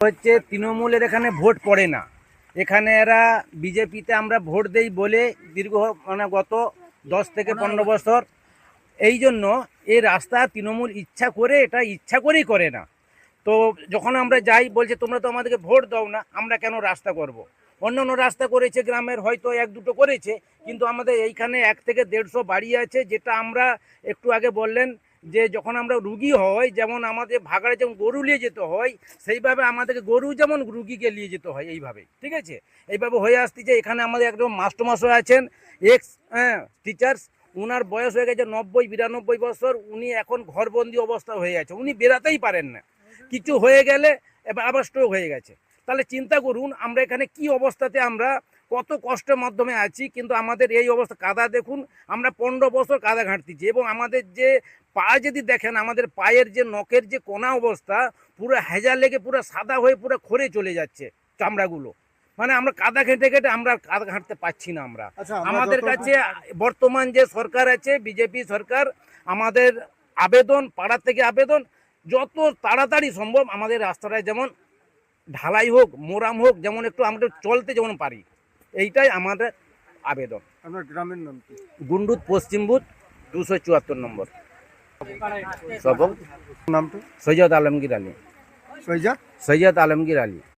হচ্ছে তৃণমূলের এখানে ভোট পড়ে না। এখানে এরা বিজেপিতে আমরা ভোট দেই বলে দীর্ঘ গত 10 থেকে 15 বছর এই জন্য এই রাস্তা তৃণমূল ইচ্ছা করেই করে না। তো যখন আমরা যাই বলছে তোমরা তো আমাদেরকে ভোট দাও না, আমরা কেন রাস্তা করব। অন্য অন্য রাস্তা করেছে গ্রামের, হয়তো 1-2টো করেছে, কিন্তু আমাদের এইখানে 1 থেকে 150 বাড়ি আছে। যেটা আমরা একটু আগে বললেন যে যখন আমরা রুগী হই, যেমন আমাদের ভাগাড়ে যেমন গরু নিয়ে যেতে হয়, সেইভাবে আমাদেরকে গরু যেমন রুগীকে নিয়ে যেতে হয় এইভাবে, ঠিক আছে। এইভাবে হয়ে আসতেছে। এখানে আমাদের একদম মাস্টারমশাই আছেন, এক্স টিচার্স, উনার বয়স হয়ে গেছে 90-92 বছর। উনি এখন ঘরবন্দি অবস্থা হয়ে গেছে, উনি বেরাতেই পারেন না। কিছু হয়ে গেলে এবার আবার স্ট্রোক হয়ে গেছে। তাহলে চিন্তা করুন আমরা এখানে কি অবস্থাতে, আমরা কত কষ্টের মাধ্যমে আছি। কিন্তু আমাদের এই অবস্থা, কাদা দেখুন, আমরা 15 বছর কাদা ঘাঁটতেছি। এবং আমাদের যে পা যদি দেখেন, আমাদের পায়ের যে নখের যে কোনা অবস্থা, পুরো হেজা লেগে পুরো সাদা হয়ে পুরো খরে চলে যাচ্ছে চামড়াগুলো। মানে আমরা কাদা ঘেঁটে ঘেঁটে আমরা কাদা ঘাঁটতে পারছি না। আমরা আমাদের কাছে বর্তমান যে সরকার আছে, বিজেপি সরকার, আমাদের আবেদন, পাড়া থেকে আবেদন, যত তাড়াতাড়ি সম্ভব আমাদের রাস্তাটায় যেমন ঢালাই হোক, মোরাম হোক, যেমন একটু আমরা চলতে যেমন পারি, এইটাই আমাদের আবেদন। আপনার গ্রামের নাম কি? গুন্ডুত, পশ্চিম বুথ, 274 নম্বর। সবং নামটা? সৈয়দ আলমগীর আলী। সৈয়দ সৈয়দ আলমগীর আলী।